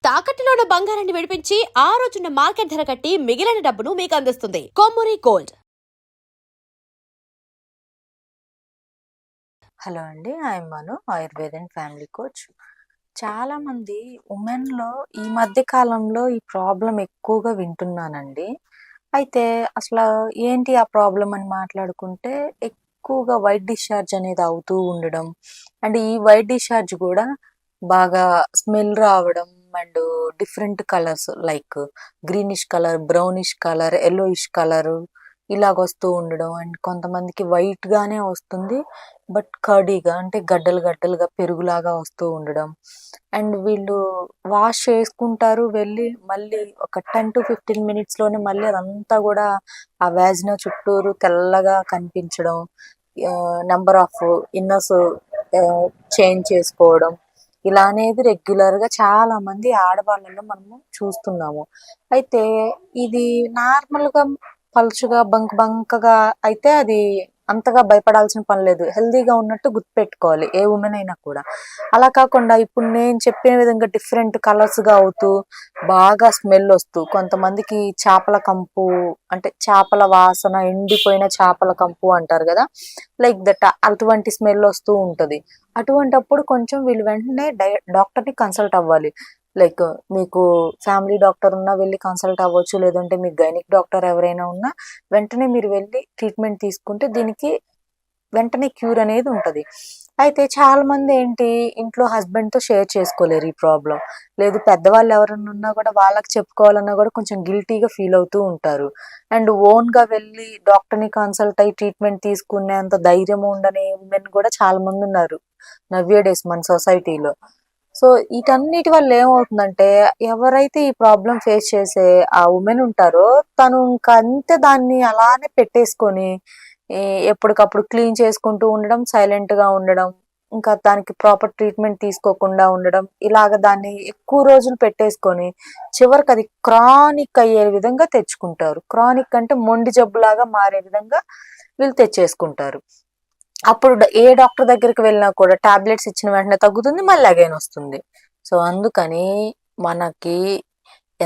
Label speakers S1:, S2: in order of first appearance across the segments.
S1: తాకట్టులో ఉన్న బంగారాన్ని విడిపించి ఆ రోజున్న మార్కెట్ ధర కట్టి మిగిలిన డబ్బును మీకు అందిస్తుంది కొమ్మూరి గోల్డ్.
S2: హలో అండి, I'm Manu, Ayurveda and family coach. చాలామంది ఉమెన్లో ఈ మధ్య కాలంలో ఈ ప్రాబ్లం ఎక్కువగా వింటున్నానండి. అయితే అసలు ఏంటి ఆ ప్రాబ్లం అని మాట్లాడుకుంటే, ఎక్కువగా వైట్ డిశ్చార్జ్ అనేది అవుతూ ఉండడం, అండ్ ఈ వైట్ డిశ్చార్జ్ కూడా బాగా స్మెల్ రావడం, and different colours like greenish colour, brownish colour, yellowish colour ఇలాగ వస్తూ ఉండడం. అండ్ కొంతమందికి వైట్ గానే వస్తుంది, బట్ కర్డీగా అంటే గడ్డలు గడ్డలుగా పెరుగులాగా వస్తూ ఉండడం. అండ్ వీళ్ళు వాష్ చేసుకుంటారు వెళ్ళి, మళ్ళీ ఒక 10 to 15 minutes లోనే మళ్ళీ అదంతా కూడా ఆ వ్యాజినా చుట్టూరు తెల్లగా కనిపించడం, నెంబర్ ఆఫ్ ఇన్నర్స్ చేంజ్ చేసుకోవడం, ఇలా అనేది రెగ్యులర్గా చాలా మంది ఆడవాళ్ళలో మనము చూస్తున్నాము. అయితే ఇది నార్మల్గా పలుచుగా బంకగా అయితే అది అంతగా భయపడాల్సిన పని లేదు, హెల్దీగా ఉన్నట్టు గుర్తుపెట్టుకోవాలి ఏ ఉమెన్ అయినా కూడా. అలా కాకుండా ఇప్పుడు నేను చెప్పిన విధంగా డిఫరెంట్ కలర్స్గా అవుతూ బాగా స్మెల్ వస్తూ, కొంతమందికి చేపల కంపు అంటే చేపల వాసన, ఎండిపోయిన చేపల కంపు అంటారు కదా, లైక్ దట్ అటువంటి స్మెల్ వస్తూ ఉంటుంది. అటువంటప్పుడు కొంచెం వీళ్ళు వెంటనే డాక్టర్ని కన్సల్ట్ అవ్వాలి. లైక్ మీకు ఫ్యామిలీ డాక్టర్ ఉన్నా వెళ్ళి కన్సల్ట్ అవ్వచ్చు, లేదంటే మీకు గైనిక్ డాక్టర్ ఎవరైనా ఉన్నా వెంటనే మీరు వెళ్ళి ట్రీట్మెంట్ తీసుకుంటే దీనికి వెంటనే క్యూర్ అనేది ఉంటుంది. అయితే చాలా మంది ఏంటి, ఇంట్లో హస్బెండ్తో షేర్ చేసుకోలేరు ఈ ప్రాబ్లం, లేదు పెద్దవాళ్ళు ఎవరైనా ఉన్నా కూడా వాళ్ళకి చెప్పుకోవాలన్నా కూడా కొంచెం గిల్టీగా ఫీల్ అవుతూ ఉంటారు. అండ్ ఓన్గా వెళ్ళి డాక్టర్ని కన్సల్ట్ అయ్యి ట్రీట్మెంట్ తీసుకునేంత ధైర్యం ఉండని ఉమెన్ కూడా చాలా మంది ఉన్నారు నవ్వే డేస్ మన సొసైటీలో. సో వీటన్నిటి వల్ల ఏమవుతుందంటే, ఎవరైతే ఈ ప్రాబ్లం ఫేస్ చేసే ఆ ఉమెన్ ఉంటారో తను ఇంకా అంతే దాన్ని అలానే పెట్టేసుకొని ఎప్పటికప్పుడు క్లీన్ చేసుకుంటూ ఉండడం, సైలెంట్గా ఉండడం, ఇంకా దానికి ప్రాపర్ ట్రీట్మెంట్ తీసుకోకుండా ఉండడం, ఇలాగ దాన్ని ఎక్కువ రోజులు పెట్టేసుకొని చివరికి అది క్రానిక్ అయ్యే విధంగా తెచ్చుకుంటారు. క్రానిక్ అంటే మొండి జబ్బులాగా మారే విధంగా వీళ్ళు తెచ్చేసుకుంటారు. అప్పుడు ఏ డాక్టర్ దగ్గరికి వెళ్ళినా కూడా టాబ్లెట్స్ ఇచ్చిన వెంటనే తగ్గుతుంది, మళ్ళీ అగైన్ వస్తుంది. సో అందుకని మనకి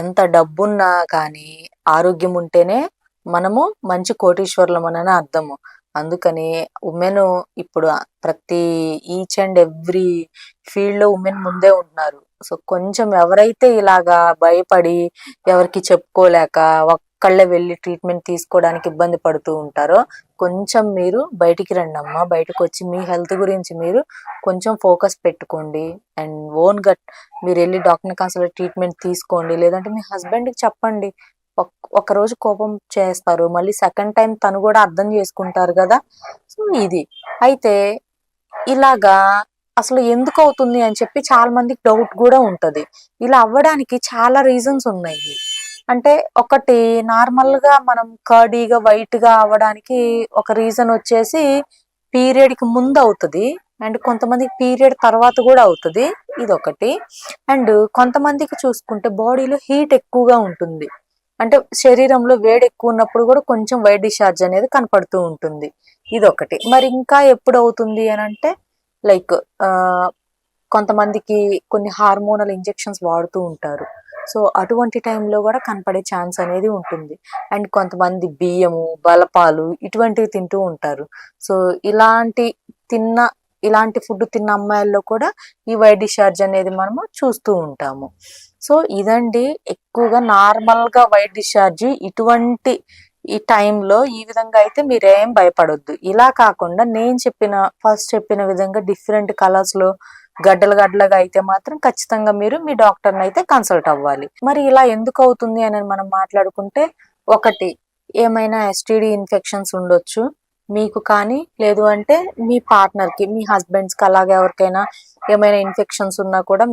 S2: ఎంత డబ్బున్నా కానీ ఆరోగ్యం ఉంటేనే మనము మంచి కోటీశ్వరులం అని అర్థము. అందుకని ఉమెన్ ఇప్పుడు ప్రతి ఈచ్ అండ్ ఎవ్రీ ఫీల్డ్లో ఉమెన్ ముందే ఉంటున్నారు. సో కొంచెం ఎవరైతే ఇలాగా భయపడి ఎవరికి చెప్పుకోలేక ఒక్కళ్ళే వెళ్ళి ట్రీట్మెంట్ తీసుకోవడానికి ఇబ్బంది పడుతూ ఉంటారో, కొంచెం మీరు బయటికి రండి అమ్మా, బయటకు వచ్చి మీ హెల్త్ గురించి మీరు కొంచెం ఫోకస్ పెట్టుకోండి. అండ్ ఓన్గా మీరు వెళ్ళి డాక్టర్ని కన్సల్ట్ ట్రీట్మెంట్ తీసుకోండి, లేదంటే మీ హస్బెండ్కి చెప్పండి. ఒక రోజు కోపం చేస్తారు, మళ్ళీ సెకండ్ టైం తను కూడా అర్థం చేసుకుంటారు కదా. సో ఇది అయితే ఇలాగా అసలు ఎందుకు అవుతుంది అని చెప్పి చాలా మందికి డౌట్ కూడా ఉంటది. ఇలా అవ్వడానికి చాలా రీజన్స్ ఉన్నాయి. అంటే ఒకటి, నార్మల్గా మనం కర్డీగా వైట్గా అవ్వడానికి ఒక రీజన్ వచ్చేసి పీరియడ్కి ముందు అవుతుంది, అండ్ కొంతమందికి పీరియడ్ తర్వాత కూడా అవుతుంది, ఇదొకటి. అండ్ కొంతమందికి చూసుకుంటే బాడీలో హీట్ ఎక్కువగా ఉంటుంది, అంటే శరీరంలో వేడి ఎక్కువ ఉన్నప్పుడు కూడా కొంచెం వైట్ డిశ్చార్జ్ అనేది కనపడుతూ ఉంటుంది, ఇదొకటి. మరి ఇంకా ఎప్పుడు అవుతుంది అని అంటే, లైక్ కొంతమందికి కొన్ని హార్మోనల్ ఇంజెక్షన్స్ వాడుతూ ఉంటారు, సో అటువంటి టైంలో కూడా కనపడే ఛాన్స్ అనేది ఉంటుంది. అండ్ కొంతమంది బియ్యము, బలపాలు ఇటువంటివి తింటూ ఉంటారు. సో ఇలాంటి ఫుడ్ తిన్న అమ్మాయిల్లో కూడా ఈ వైట్ డిశ్చార్జ్ అనేది మనము చూస్తూ ఉంటాము. సో ఇదండి ఎక్కువగా నార్మల్గా వైట్ డిశ్చార్జ్ ఇటువంటి ఈ టైంలో ఈ విధంగా అయితే మీరేం భయపడొద్దు. ఇలా కాకుండా నేను ఫస్ట్ చెప్పిన విధంగా డిఫరెంట్ కలర్స్లో గడ్డలుగా అయితే మాత్రం ఖచ్చితంగా మీరు మీ డాక్టర్ని అయితే కన్సల్ట్ అవ్వాలి. మరి ఇలా ఎందుకు అవుతుంది అని మనం మాట్లాడుకుంటే, ఒకటి ఏమైనా ఎస్టీడీ ఇన్ఫెక్షన్స్ ఉండొచ్చు మీకు, కానీ లేదు అంటే మీ పార్ట్నర్కి, మీ హస్బెండ్స్కి అలాగే ఎవరికైనా ఏమైనా ఇన్ఫెక్షన్స్ ఉన్నా కూడా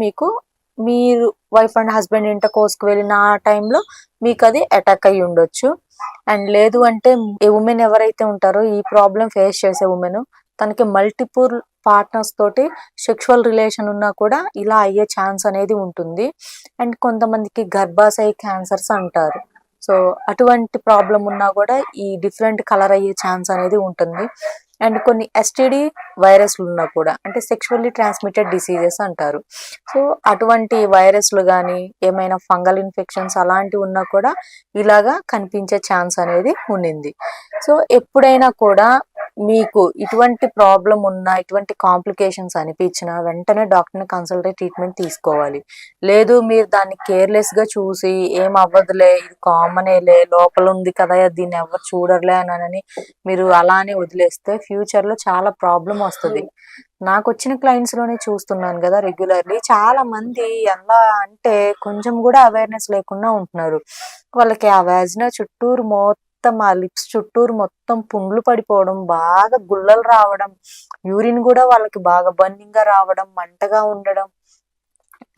S2: మీరు వైఫ్ అండ్ హస్బెండ్ ఇంట కోసుకు వెళ్ళిన ఆ టైంలో మీకు అది అటాక్ అయ్యి ఉండొచ్చు. అండ్ లేదు అంటే ఉమెన్ ఎవరైతే ఉంటారో ఈ ప్రాబ్లం ఫేస్ చేసే ఉమెన్, తనకి మల్టిపుల్ పార్ట్నర్స్ తోటి సెక్షువల్ రిలేషన్ ఉన్నా కూడా ఇలా అయ్యే ఛాన్స్ అనేది ఉంటుంది. అండ్ కొంతమందికి గర్భాశయ క్యాన్సర్స్ అంటారు, సో అటువంటి ప్రాబ్లం ఉన్నా కూడా ఈ డిఫరెంట్ కలర్ అయ్యే ఛాన్స్ అనేది ఉంటుంది. అండ్ కొన్ని ఎస్టిడి వైరస్లు ఉన్నా కూడా, అంటే సెక్షువల్లీ ట్రాన్స్మిటెడ్ డిసీజెస్ అంటారు. సో అటువంటి వైరస్లు కానీ ఏమైనా ఫంగల్ ఇన్ఫెక్షన్స్ అలాంటివి ఉన్నా కూడా ఇలాగా కనిపించే ఛాన్స్ అనేది ఉండింది. సో ఎప్పుడైనా కూడా మీకు ఇటువంటి ప్రాబ్లం ఉన్నా, ఇటువంటి కాంప్లికేషన్స్ అనిపించినా వెంటనే డాక్టర్ని కన్సల్ట్ అయ్యి ట్రీట్మెంట్ తీసుకోవాలి. లేదు మీరు దాన్ని కేర్లెస్గా చూసి ఏం అవ్వదులే, ఇది కామనేలే, లోపల ఉంది కదా దీన్ని ఎవరు చూడరులే అని మీరు అలానే వదిలేస్తే ఫ్యూచర్లో చాలా ప్రాబ్లం వస్తుంది. నాకు వచ్చిన క్లయింట్స్ లోనే చూస్తున్నాను కదా రెగ్యులర్లీ, చాలా మంది ఎలా అంటే కొంచెం కూడా అవేర్నెస్ లేకుండా ఉంటున్నారు. వాళ్ళకి ఆ వ్యాజినా చుట్టూరు మొత్తం, ఆ లిప్స్ చుట్టూరు మొత్తం పుండ్లు పడిపోవడం, బాగా గుల్లలు రావడం, యూరిన్ కూడా వాళ్ళకి బాగా బర్నింగ్ గా రావడం, మంటగా ఉండడం,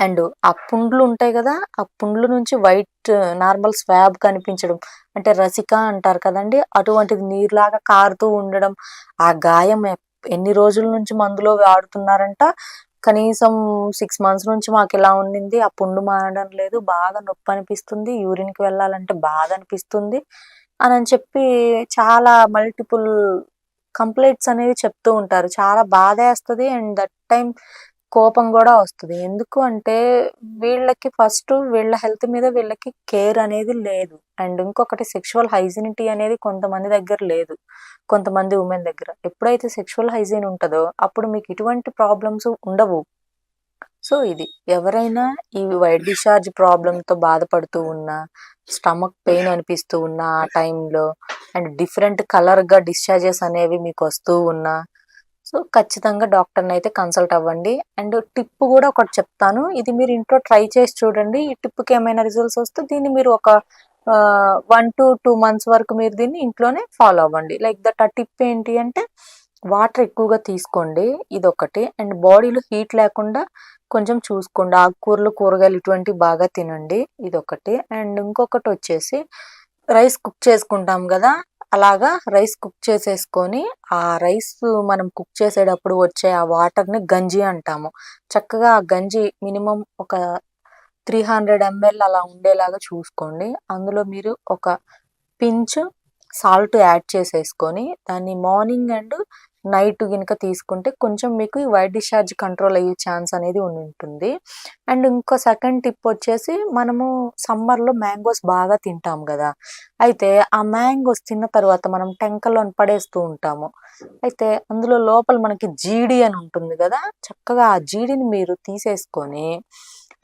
S2: అండ్ ఆ పుండ్లు ఉంటాయి కదా, ఆ పుండ్ల నుంచి వైట్ నార్మల్ స్వాబ్ కనిపించడం, అంటే రసిక అంటారు కదండి, అటువంటిది నీరులాగా కారుతూ ఉండడం. ఆ గాయం ఎన్ని రోజుల నుంచి మందులో వాడుతున్నారంట, కనీసం 6 months నుంచి మాకు ఇలా ఉండింది, ఆ పుండు మారడం లేదు, బాగా నొప్పి అనిపిస్తుంది, యూరిన్కి వెళ్ళాలంటే బాధ అనిపిస్తుంది అని చెప్పి చాలా మల్టిపుల్ కంప్లైంట్స్ అనేవి చెప్తూ ఉంటారు. చాలా బాధ వేస్తుంది అండ్ దట్ టైం కోపం కూడా వస్తుంది. ఎందుకు అంటే వీళ్ళకి ఫస్ట్ వీళ్ళ హెల్త్ మీద వీళ్ళకి కేర్ అనేది లేదు. అండ్ ఇంకొకటి సెక్షువల్ హైజీనిటీ అనేది కొంతమంది దగ్గర లేదు, కొంతమంది ఉమెన్ దగ్గర. ఎప్పుడైతే సెక్షువల్ హైజీన్ ఉంటుందో అప్పుడు మీకు ఇటువంటి ప్రాబ్లమ్స్ ఉండవు. సో ఇది ఎవరైనా ఈ వైట్ డిశ్చార్జ్ ప్రాబ్లంతో బాధపడుతూ ఉన్నా, స్టమక్ పెయిన్ అనిపిస్తూ ఉన్నా ఆ టైంలో, అండ్ డిఫరెంట్ కలర్గా డిశ్చార్జెస్ అనేవి మీకు వస్తూ ఉన్నా, సో ఖచ్చితంగా డాక్టర్ని అయితే కన్సల్ట్ అవ్వండి. అండ్ టిప్ కూడా ఒకటి చెప్తాను, ఇది మీరు ఇంట్లో ట్రై చేసి చూడండి. ఈ టిప్కి ఏమైనా రిజల్ట్స్ వస్తే దీన్ని మీరు ఒక 1 to 2 months వరకు మీరు దీన్ని ఇంట్లోనే ఫాలో అవ్వండి. Like that. ఆ టిప్ ఏంటి అంటే వాటర్ ఎక్కువగా తీసుకోండి, ఇదొకటి. అండ్ బాడీలో హీట్ లేకుండా కొంచెం చూసుకోండి, ఆకుకూరలు కూరగాయలు ఇటువంటివి బాగా తినండి, ఇదొకటి. అండ్ ఇంకొకటి వచ్చేసి రైస్ కుక్ చేసుకుంటాం కదా, అలాగా రైస్ కుక్ చేసేసుకొని ఆ రైస్ మనం కుక్ చేసేటప్పుడు వచ్చే ఆ వాటర్ని గంజి అంటాము. చక్కగా ఆ గంజి మినిమం ఒక 300 ml అలా ఉండేలాగా చూసుకోండి. అందులో మీరు ఒక పించ్ సాల్ట్ యాడ్ చేసేసుకొని దాన్ని మార్నింగ్ అండ్ నైట్ గినక తీసుకుంటే కొంచెం మీకు ఈ వైట్ డిశ్చార్జ్ కంట్రోల్ అయ్యే ఛాన్స్ అనేది ఉంటుంది. అండ్ ఇంకో సెకండ్ టిప్ వచ్చేసి, మనము సమ్మర్లో మ్యాంగోస్ బాగా తింటాం కదా, అయితే ఆ మ్యాంగోస్ తిన్న తర్వాత మనం టెంకల్లో పడేస్తూ ఉంటాము. అయితే అందులో లోపల మనకి జీడి అని ఉంటుంది కదా, చక్కగా ఆ జీడిని మీరు తీసేసుకొని,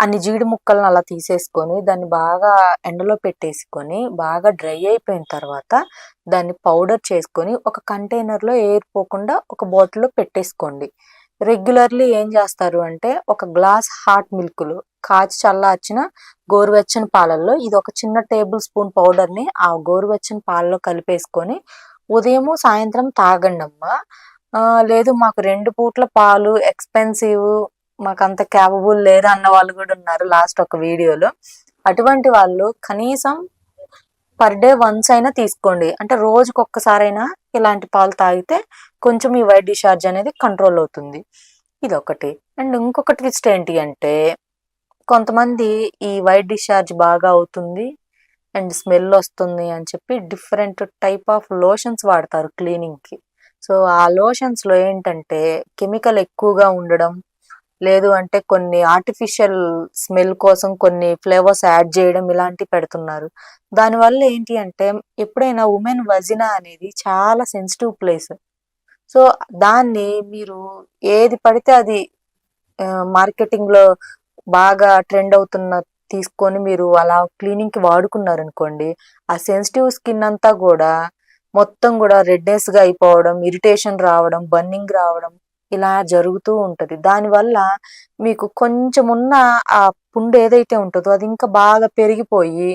S2: అన్ని జీడి ముక్కలను అలా తీసేసుకొని దాన్ని బాగా ఎండలో పెట్టేసుకొని బాగా డ్రై అయిపోయిన తర్వాత దాన్ని పౌడర్ చేసుకొని ఒక కంటైనర్లో ఎయిర్ పోకుండా ఒక బాటిల్లో పెట్టేసుకోండి. రెగ్యులర్లీ ఏం చేస్తారు అంటే ఒక గ్లాస్ హాట్ మిల్క్లో కాచి చల్లార్చిన గోరువెచ్చని పాలల్లో ఇది ఒక చిన్న టేబుల్ స్పూన్ పౌడర్ని ఆ గోరువెచ్చని పాలలో కలిపేసుకొని ఉదయము సాయంత్రం తాగండి అమ్మా. లేదు మాకు 2 పూట్ల పాలు ఎక్స్పెన్సివ్, మాకు అంత క్యాపబుల్ లేదు అన్న వాళ్ళు కూడా ఉన్నారు లాస్ట్ ఒక వీడియోలో. అటువంటి వాళ్ళు కనీసం పర్ డే వన్స్ అయినా తీసుకోండి, అంటే రోజుకి ఒక్కసారైనా ఇలాంటి పాలు తాగితే కొంచెం ఈ వైట్ డిశ్చార్జ్ అనేది కంట్రోల్ అవుతుంది, ఇదొకటి. అండ్ ఇంకొకటి ట్విస్ట్ ఏంటి అంటే, కొంతమంది ఈ వైట్ డిశ్చార్జ్ బాగా అవుతుంది అండ్ స్మెల్ వస్తుంది అని చెప్పి డిఫరెంట్ టైప్ ఆఫ్ లోషన్స్ వాడతారు క్లీనింగ్కి. సో ఆ లోషన్స్లో ఏంటంటే కెమికల్ ఎక్కువగా ఉండడం, లేదు అంటే కొన్ని ఆర్టిఫిషియల్ స్మెల్ కోసం కొన్ని ఫ్లేవర్స్ యాడ్ చేయడం, ఇలాంటివి పెడుతున్నారు. దానివల్ల ఏంటి అంటే ఎప్పుడైనా ఉమెన్ వజినా అనేది చాలా సెన్సిటివ్ ప్లేస్. సో దాన్ని మీరు ఏది పడితే అది మార్కెటింగ్లో బాగా ట్రెండ్ అవుతున్న తీసుకొని మీరు అలా క్లీనింగ్కి వాడుకున్నారనుకోండి, ఆ సెన్సిటివ్ స్కిన్ అంతా కూడా మొత్తం కూడా రెడ్నెస్గా అయిపోవడం, ఇరిటేషన్ రావడం, బర్నింగ్ రావడం, ఇలా జరుగుతూ ఉంటుంది. దానివల్ల మీకు కొంచెం ఉన్న ఆ పుండు ఏదైతే ఉంటుందో అది ఇంకా బాగా పెరిగిపోయి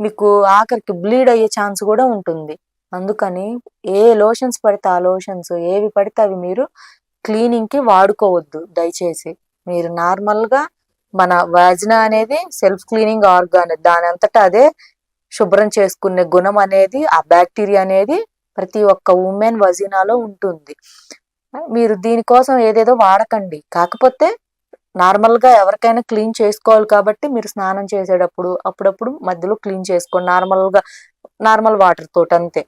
S2: మీకు ఆఖరికి బ్లీడ్ అయ్యే ఛాన్స్ కూడా ఉంటుంది. అందుకని ఏ లోషన్స్ పడితే ఆ లోషన్స్, ఏవి పడితే అవి మీరు క్లీనింగ్కి వాడుకోవద్దు దయచేసి. మీరు నార్మల్గా మన వాజినా అనేది సెల్ఫ్ క్లీనింగ్ ఆర్గాన్, దాని అంతటా అదే శుభ్రం చేసుకునే గుణం అనేది, ఆ బ్యాక్టీరియా అనేది ప్రతి ఒక్క ఉమెన్ వజినాలో ఉంటుంది. మీరు దీనికోసం ఏదేదో వాడకండి. కాకపోతే నార్మల్గా ఎవరికైనా క్లీన్ చేసుకోవాలి కాబట్టి మీరు స్నానం చేసేటప్పుడు అప్పుడప్పుడు మధ్యలో క్లీన్ చేసుకోండి నార్మల్ వాటర్ తోటి, అంతే.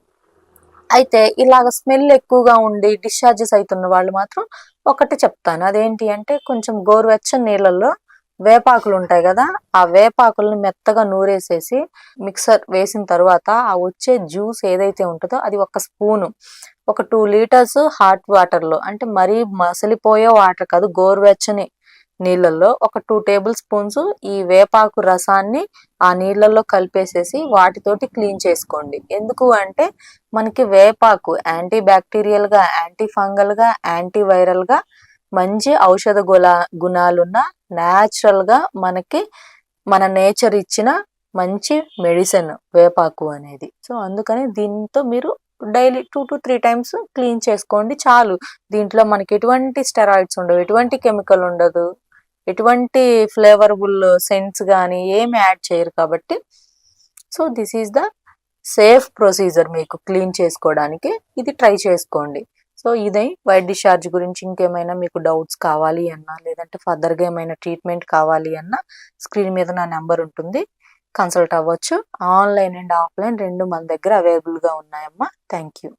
S2: అయితే ఇలాగ స్మెల్ ఎక్కువగా ఉండి డిశ్చార్జెస్ అవుతున్న వాళ్ళు మాత్రం ఒకటి చెప్తాను. అదేంటి అంటే కొంచెం గోరువెచ్చని నీళ్ళల్లో వేపాకులు ఉంటాయి కదా, ఆ వేపాకులను మెత్తగా నూరేసేసి మిక్సర్ వేసిన తర్వాత ఆ వచ్చే జ్యూస్ ఏదైతే ఉంటుందో అది ఒక స్పూను, ఒక 2 లీటర్స్ హాట్ వాటర్లో, అంటే మరీ మసిలిపోయే వాటర్ కాదు, గోరువెచ్చని నీళ్ళల్లో ఒక 2 టేబుల్ స్పూన్స్ ఈ వేపాకు రసాన్ని ఆ నీళ్ళల్లో కలిపేసేసి వాటితోటి క్లీన్ చేసుకోండి. ఎందుకు అంటే మనకి వేపాకు యాంటీ బ్యాక్టీరియల్ గా, యాంటీ ఫంగల్ గా, యాంటీ వైరల్ గా మంచి ఔషధ గుణాలున్న న్యాచురల్ గా మనకి మన నేచర్ ఇచ్చిన మంచి మెడిసిన్ వేపాకు అనేది. సో అందుకని దీంతో మీరు డైలీ 2 to 3 టైమ్స్ క్లీన్ చేసుకోండి చాలు. దీంట్లో మనకి ఎటువంటి స్టెరాయిడ్స్ ఉండవు, ఎటువంటి కెమికల్ ఉండదు, ఎటువంటి ఫ్లేవరబుల్ సెంట్స్ కానీ ఏమి యాడ్ చేయరు కాబట్టి. So this is the safe procedure మీకు క్లీన్ చేసుకోవడానికి. ఇది ట్రై చేసుకోండి. సో ఇదే వైట్ డిశ్చార్జ్ గురించి ఇంకేమైనా మీకు డౌట్స్ కావాలి అన్నా, లేదంటే ఫర్దర్గా ఏమైనా ట్రీట్మెంట్ కావాలి అన్నా స్క్రీన్ మీద నా నెంబర్ ఉంటుంది, కన్సల్ట్ అవ్వచ్చు. ఆన్లైన్ అండ్ ఆఫ్లైన్ రెండు మన దగ్గర అవైలబుల్గా ఉన్నాయమ్మా. Thank you.